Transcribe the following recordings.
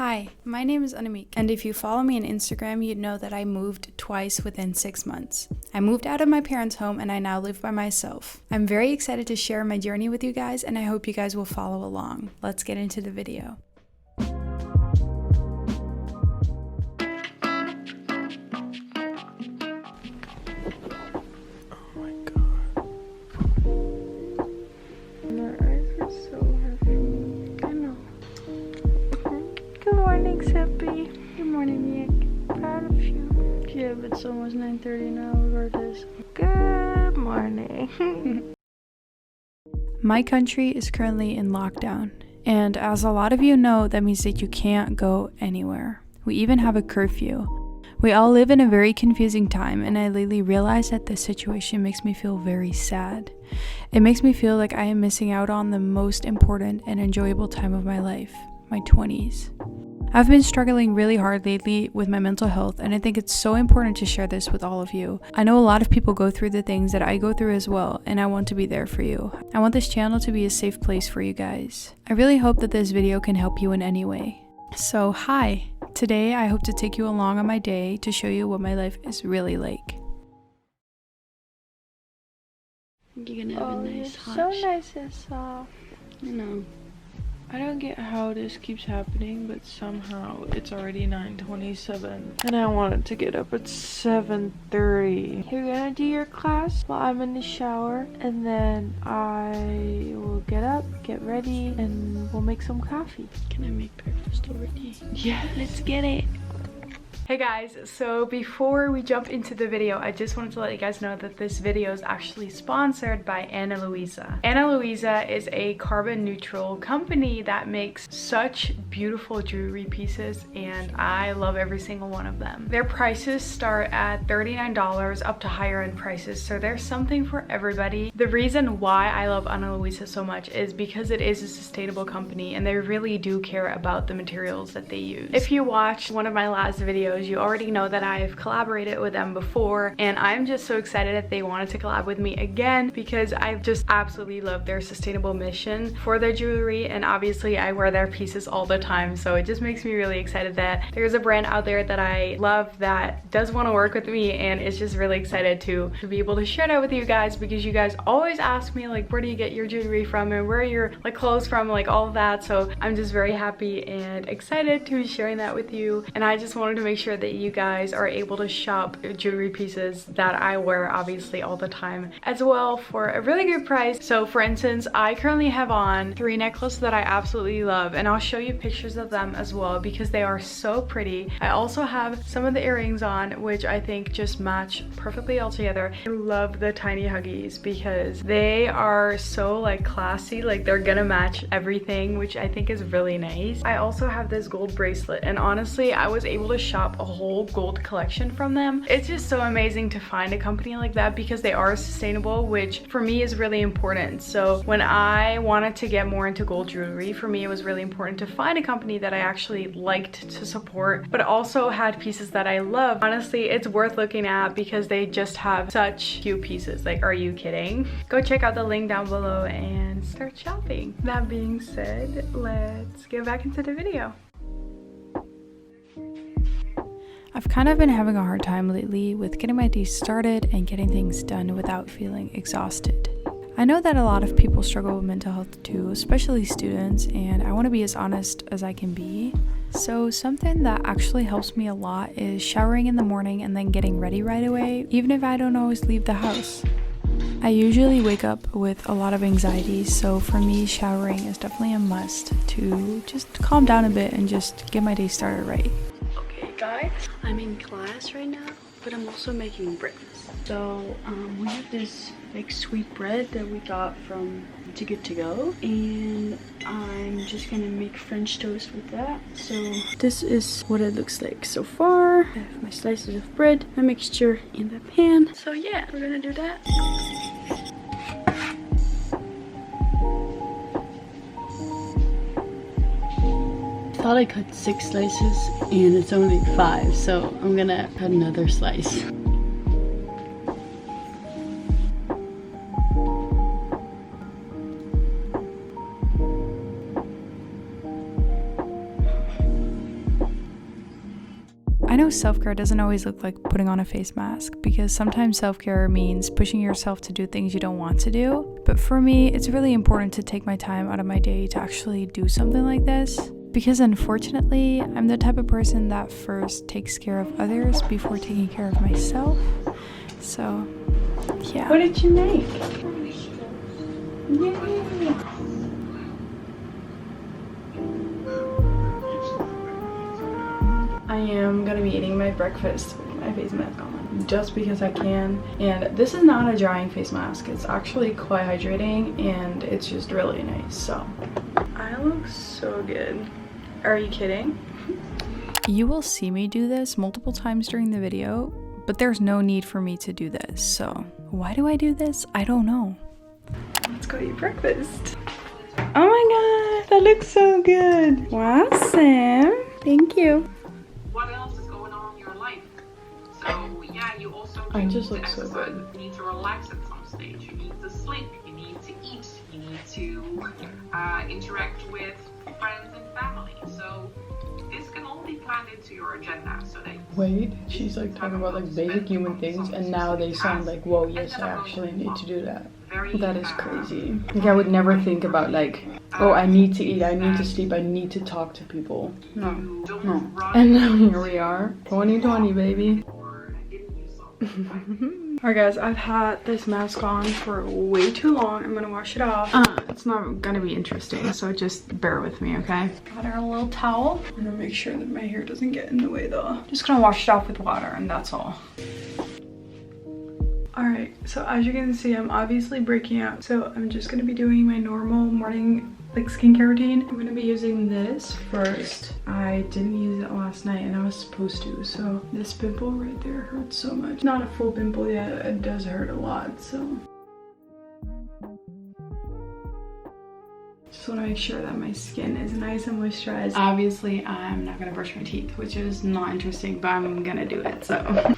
Hi, my name is Annemiek, and if you follow me on Instagram, you'd know that I moved twice within 6 months. I moved out of my parents' home and I now live by myself. I'm very excited to share my journey with you guys, and I hope you guys will follow along. Let's get into the video. Good morning, Nick. Proud of you. Yeah, but it's almost 9:30 now, regardless. Good morning. My country is currently in lockdown, and as a lot of you know, that means that you can't go anywhere. We even have a curfew. We all live in a very confusing time, and I lately realized that this situation makes me feel very sad. It makes me feel like I am missing out on the most important and enjoyable time of my life, my 20s. I've been struggling really hard lately with my mental health, and I think it's so important to share this with all of you. I know a lot of people go through the things that I go through as well, and I want to be there for you. I want this channel to be a safe place for you guys. I really hope that this video can help you in any way. So hi, today I hope to take you along on my day to show you what my life is really like. You're gonna have a nice hot. So nice and soft. You know. I don't get how this keeps happening, but somehow it's already 9:27 and I wanted to get up at 7:30. You're gonna do your class while I'm in the shower, and then I will get up, get ready, and we'll make some coffee. Can I make breakfast already? Yeah, let's get it. Hey guys, so before we jump into the video, I just wanted to let you guys know that this video is actually sponsored by Ana Luisa. Ana Luisa is a carbon neutral company that makes such beautiful jewelry pieces, and I love every single one of them. Their prices start at $39 up to higher end prices, so there's something for everybody. The reason why I love Ana Luisa so much is because it is a sustainable company and they really do care about the materials that they use. If you watched one of my last videos, you already know that I've collaborated with them before, and I'm just so excited that they wanted to collab with me again because I just absolutely love their sustainable mission for their jewelry, and obviously I wear their pieces all the time, so it just makes me really excited that there's a brand out there that I love that does want to work with me, and it's just really excited to be able to share that with you guys, because you guys always ask me like, where do you get your jewelry from and where are your like clothes from, like all of that. So I'm just very happy and excited to be sharing that with you, and I just wanted to make sure that you guys are able to shop jewelry pieces that I wear obviously all the time as well for a really good price. So for instance, I currently have on 3 necklaces that I absolutely love, and I'll show you pictures of them as well because they are so pretty. I also have some of the earrings on, which I think just match perfectly all together. I love the tiny huggies because they are so like classy, like they're gonna match everything, which I think is really nice. I also have this gold bracelet, and honestly I was able to shop a whole gold collection from them. It's just so amazing to find a company like that because they are sustainable, which for me is really important. So when I wanted to get more into gold jewelry, for me it was really important to find a company that I actually liked to support, but also had pieces that I love. Honestly, it's worth looking at because they just have such cute pieces. Like, are you kidding? Go check out the link down below and start shopping. That being said, let's get back into the video. I've kind of been having a hard time lately with getting my day started and getting things done without feeling exhausted. I know that a lot of people struggle with mental health too, especially students, and I want to be as honest as I can be. So something that actually helps me a lot is showering in the morning and then getting ready right away, even if I don't always leave the house. I usually wake up with a lot of anxiety, so for me showering is definitely a must to just calm down a bit and just get my day started right. Guys, I'm in class right now, but I'm also making breakfast. So we have this like sweet bread that we got from Too Good To Go, and I'm just gonna make French toast with that. So this is what it looks like so far. I have my slices of bread, my mixture in the pan. So yeah, we're gonna do that. I thought I cut 6 slices and it's only 5, so I'm gonna cut another slice. I know self-care doesn't always look like putting on a face mask, because sometimes self-care means pushing yourself to do things you don't want to do. But for me, it's really important to take my time out of my day to actually do something like this. Because unfortunately, I'm the type of person that first takes care of others before taking care of myself. So, yeah. What did you make? Yay! I am gonna be eating my breakfast with my face mask on, just because I can. And this is not a drying face mask. It's actually quite hydrating, and it's just really nice. So, I look so good. Are you kidding? You will see me do this multiple times during the video, but there's no need for me to do this. So why do I do this? I don't know. Let's go eat breakfast. Oh my god, that looks so good. Wow, Sam. Thank you. What else is going on in your life? So yeah, you also I need just to look so exercise. good. You need to relax at some stage. You need to sleep. You need to eat. You need to interact with friends and family. So this can all be planned into your agenda so that Wait, she's like talking about like basic human things, and now they sound like, whoa, yes, I actually need to do that. That is crazy. Like, I would never think about like, oh, I need to eat, I need to sleep, I need to talk to people. No, no. And now here we are, 2020, baby. Alright guys, I've had this mask on for way too long. I'm gonna wash it off. It's not gonna be interesting, so just bear with me, okay? Got our little towel. I'm gonna make sure that my hair doesn't get in the way though. Just gonna wash it off with water, and that's all. Alright, so as you can see, I'm obviously breaking out. So I'm just gonna be doing my normal morning like skincare routine. I'm gonna be using this first. I didn't use it last night and I was supposed to, so this pimple right there hurts so much. Not a full pimple yet, it does hurt a lot, so just want to make sure that my skin is nice and moisturized. Obviously, I'm not gonna brush my teeth, which is not interesting, but I'm gonna do it, so. Done.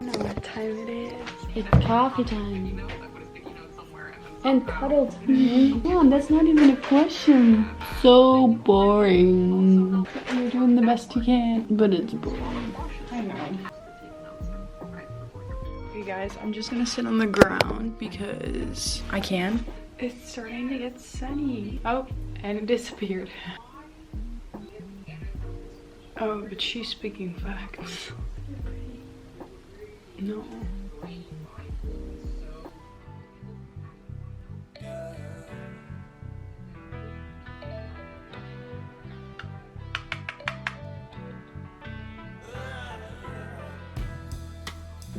I don't know what time it is. It's coffee time. And cuddle time. Yeah, that's not even a question. So boring. You're doing the best you can. But it's boring. I know. Okay guys, I'm just gonna sit on the ground because I can. It's starting to get sunny. Oh, and it disappeared. Oh, but she's speaking facts. No.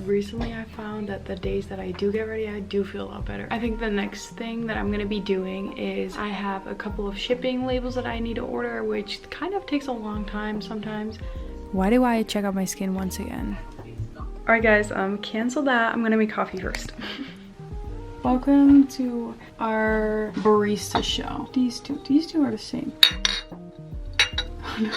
Recently I found that the days that I do get ready, I do feel a lot better. I think the next thing that I'm gonna be doing is I have a couple of shipping labels that I need to order, which kind of takes a long time sometimes. Why do I check out my skin once again? Alright guys, cancel that. I'm gonna make coffee first. Welcome to our barista show. These two are the same. Oh, no.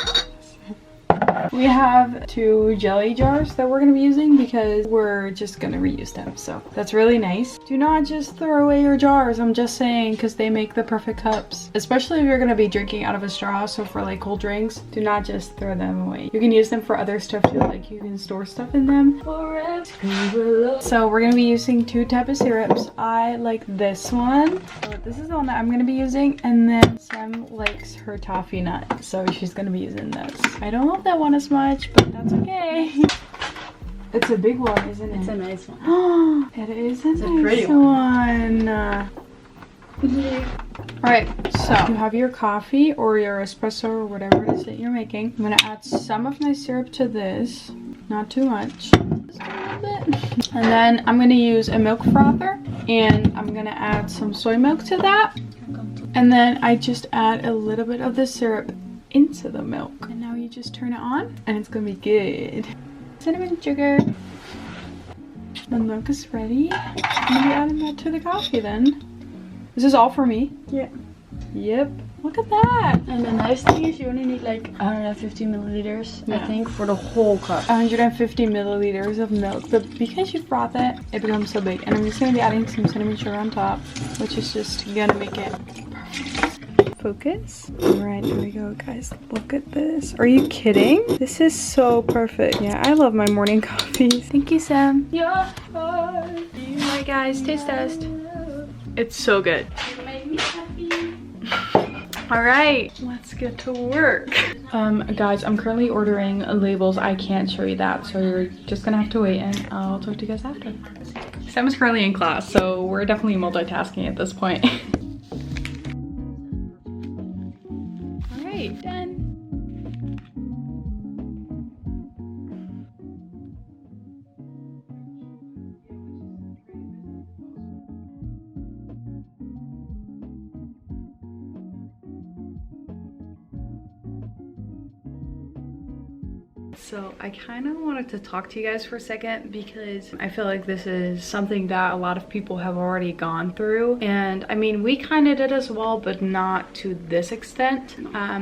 We have 2 jelly jars that we're going to be using because we're just going to reuse them. So that's really nice. Do not just throw away your jars. I'm just saying, because they make the perfect cups. Especially if you're going to be drinking out of a straw. So for like cold drinks, do not just throw them away. You can use them for other stuff too. Like you can store stuff in them. So we're going to be using 2 types of syrups. I like this one. So this is the one that I'm going to be using. And then Sam likes her toffee nut. So she's going to be using this. I don't love that one as much, but that's okay. It's a big one, isn't it? It's a nice one. It is a nice one. Alright, so you have your coffee or your espresso or whatever it is that you're making. I'm gonna add some of my syrup to this. Not too much. Just a little bit. And then I'm gonna use a milk frother and I'm gonna add some soy milk to that. And then I just add a little bit of the syrup into the milk. And now you just turn it on and it's gonna be good. Cinnamon sugar. The milk is ready. I'm gonna be adding that to the coffee then. This is all for me? Yeah. Yep. Look at that. And the nice thing is you only need like 150 milliliters, I think, for the whole cup. 150 milliliters of milk. But because you froth it, it becomes so big. And I'm just gonna be adding some cinnamon sugar on top, which is just gonna make it perfect. Focus. All right, there we go, guys. Look at this. Are you kidding? This is so perfect. Yeah, I love my morning coffees. Thank you, Sam. Yeah. All right, guys, taste test. It's so good. You made me happy. All right, let's get to work. Guys, I'm currently ordering labels. I can't show you that, so you're just gonna have to wait, and I'll talk to you guys after. Sam is currently in class, so we're definitely multitasking at this point. All right, done. So I kind of wanted to talk to you guys for a second because I feel like this is something that a lot of people have already gone through. And I mean, we kind of did as well, but not to this extent,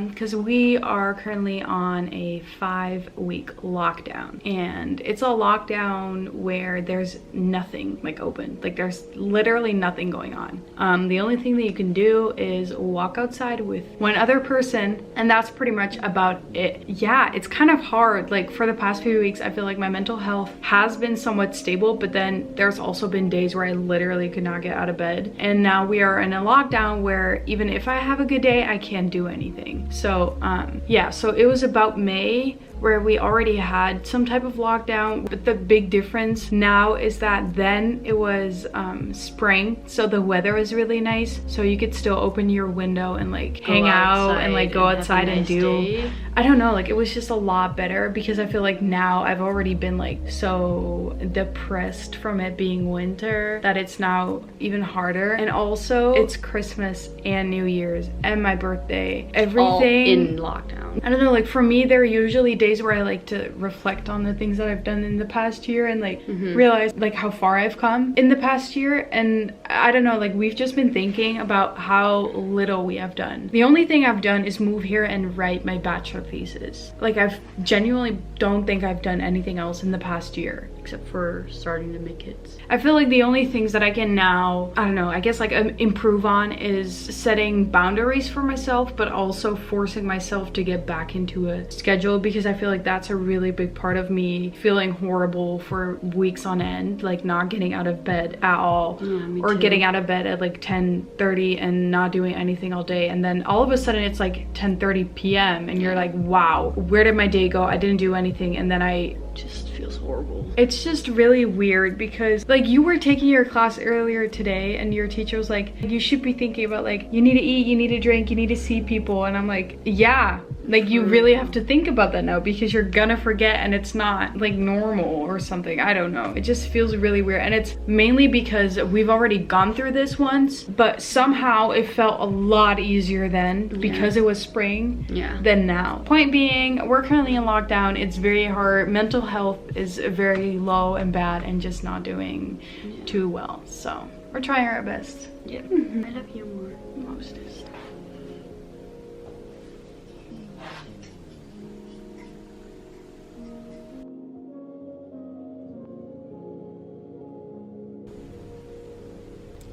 because we are currently on a 5-week lockdown, and it's a lockdown where there's nothing like open. Like there's literally nothing going on. The only thing that you can do is walk outside with one other person, and that's pretty much about it. Yeah, it's kind of hard. Like for the past few weeks, I feel like my mental health has been somewhat stable, but then there's also been days where I literally could not get out of bed. And now we are in a lockdown where even if I have a good day, I can't do anything. So yeah, so it was about May where we already had some type of lockdown, but the big difference now is that then it was spring, so the weather was really nice, so you could still open your window and like hang out and like go outside and do, I don't know, like it was just a lot better, because I feel like now I've already been like so depressed from it being winter that it's now even harder. And also it's Christmas and New Year's and my birthday, everything all in lockdown. I don't know, like for me, there are usually days where I like to reflect on the things that I've done in the past year and like realize like how far I've come in the past year. And I don't know, like we've just been thinking about how little we have done. The only thing I've done is move here and write my bachelor thesis. Like I've genuinely don't think I've done anything else in the past year. Except for starting to make kids. I feel like the only things that I can now, I don't know, I guess like improve on is setting boundaries for myself, but also forcing myself to get back into a schedule, because I feel like that's a really big part of me feeling horrible for weeks on end, like not getting out of bed at all, or getting out of bed at like 10:30 and not doing anything all day, and then all of a sudden it's like 10:30 p.m. and you're like, wow, where did my day go? I didn't do anything. And then I just feels horrible. It's just really weird, because like you were taking your class earlier today and your teacher was like, you should be thinking about like, you need to eat, you need to drink, you need to see people. And I'm like, yeah, like you really have to think about that now, because you're gonna forget and it's not like normal or something. I don't know, it just feels really weird. And it's mainly because we've already gone through this once, but somehow it felt a lot easier then because it was spring than now. Point being, we're currently in lockdown. It's very hard. Mental health is very low and bad and just not doing too well, so we're trying our best. I love you more. Most is.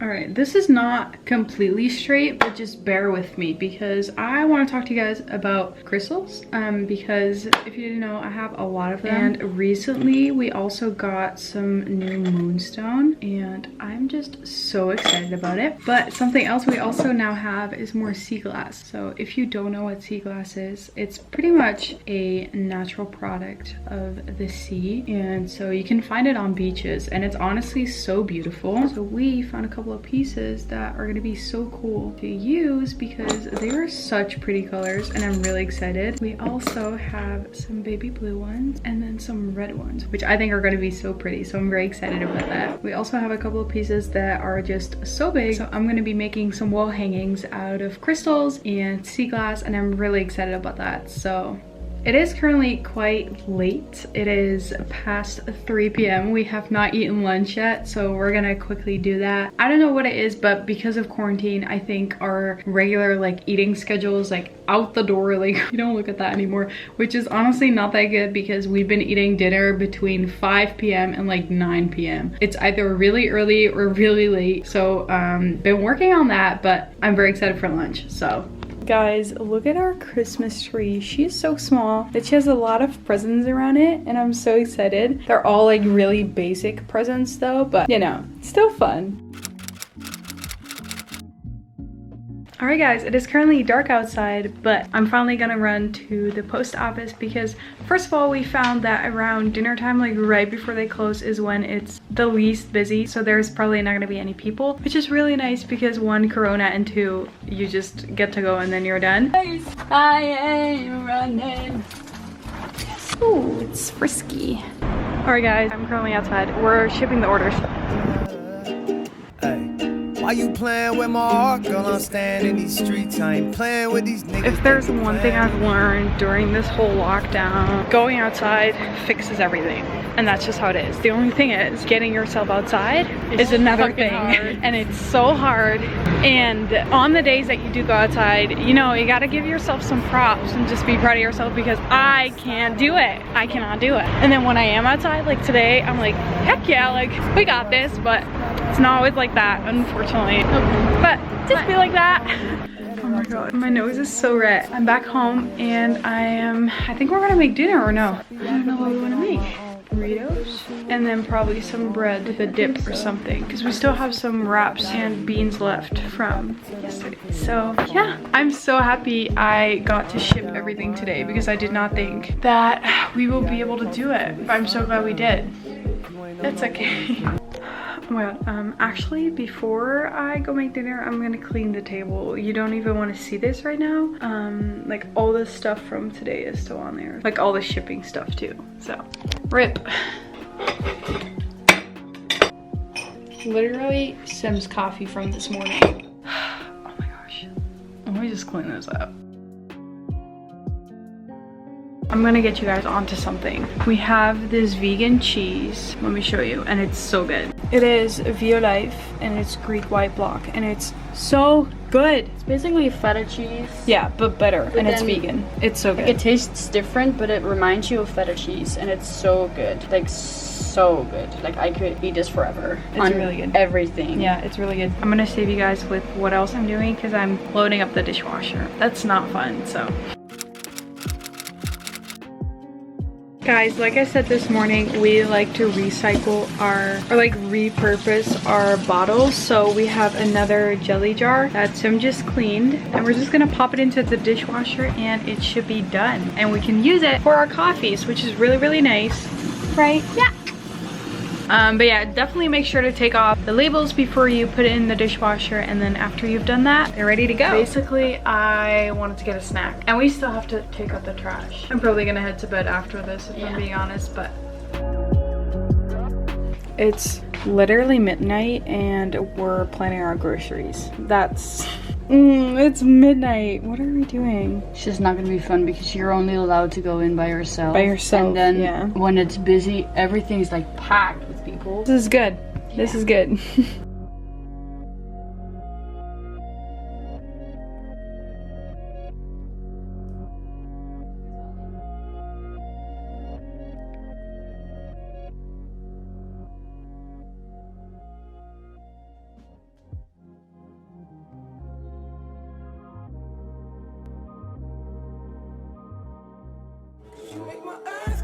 Alright, this is not completely straight, but just bear with me because I want to talk to you guys about crystals. Because if you didn't know, I have a lot of them. And recently we also got some new moonstone and I'm just so excited about it. But something else we also now have is more sea glass. So if you don't know what sea glass is, it's pretty much a natural product of the sea. And so you can find it on beaches and it's honestly so beautiful. So we found a couple of pieces that are going to be so cool to use because they are such pretty colors and I'm really excited. We also have some baby blue ones and then some red ones, which I think are going to be so pretty, so I'm very excited about that. We also have a couple of pieces that are just so big, so I'm going to be making some wall hangings out of crystals and sea glass and I'm really excited about that. So it is currently quite late. It is past 3 p.m. We have not eaten lunch yet, so we're gonna quickly do that. I don't know what it is, but because of quarantine, I think our regular like eating schedule is like out the door. Like we don't look at that anymore, which is honestly not that good because we've been eating dinner between 5 p.m. and like 9 p.m. It's either really early or really late. So been working on that, but I'm very excited for lunch. So Guys, look at our Christmas tree. She's so small that she has a lot of presents around it, and I'm so excited. They're all like really basic presents though, but you know, still fun. Alright guys, it is currently dark outside, but I'm finally gonna run to the post office because first of all, we found that around dinner time, like right before they close, is when it's the least busy. So there's probably not gonna be any people, which is really nice because one, Corona, and two, you just get to go and then you're done. I am running. Ooh, it's frisky. Alright guys, I'm currently outside. We're shipping the orders. Why you playing with my heart, girl? I'm standing in these streets. I ain't playing with these niggas. If there's one thing I've learned during this whole lockdown, going outside fixes everything. And that's just how it is. The only thing is, getting yourself outside is another thing. And it's so hard. And on the days that you do go outside, you know, you gotta give yourself some props and just be proud of yourself because I can't do it. I cannot do it. And then when I am outside, like today, I'm like, heck yeah, like we got this, but it's not always like that, unfortunately. But just be like that. Oh my god, my nose is so red. I'm back home and I think we're gonna make dinner or no? I don't know what we wanna make. Burritos and then probably some bread with a dip or something because we still have some wraps and beans left from yesterday. So yeah, I'm so happy I got to ship everything today because I did not think that we will be able to do it. But I'm so glad we did. It's okay. Oh my god, actually before I go make dinner, I'm gonna clean the table. You don't even want to see this right now. Like all the stuff from today is still on there. Like all the shipping stuff too, so. RIP. Literally Sim's coffee from this morning. Oh my gosh. Let me just clean this up. I'm gonna get you guys onto something. We have this vegan cheese. Let me show you, and it's so good. It is Violife, and it's Greek white block, and it's so good. It's basically feta cheese. Yeah, but better, and it's then, vegan. It's so good. Like, it tastes different, but it reminds you of feta cheese, and it's so good. Like, so good. Like, I could eat this forever. It's really good. Everything. Yeah, it's really good. I'm gonna save you guys with what else I'm doing because I'm loading up the dishwasher. That's not fun, so. Guys, like I said this morning, we like to recycle or like repurpose our bottles. So we have another jelly jar that Sim just cleaned, and we're just gonna pop it into the dishwasher and it should be done. And we can use it for our coffees, which is really, really nice, right? Yeah. But yeah, definitely make sure to take off the labels before you put it in the dishwasher, and then after you've done that, they're ready to go. Basically, I wanted to get a snack, and we still have to take out the trash. I'm probably gonna head to bed after this, if I'm being honest, but it's literally midnight and we're planning our groceries. That's it's midnight. What are we doing? It's just not gonna be fun because you're only allowed to go in by yourself. By yourself, and then yeah. When it's busy, everything's like packed with people. This is good. Yeah. This is good. Make my eyes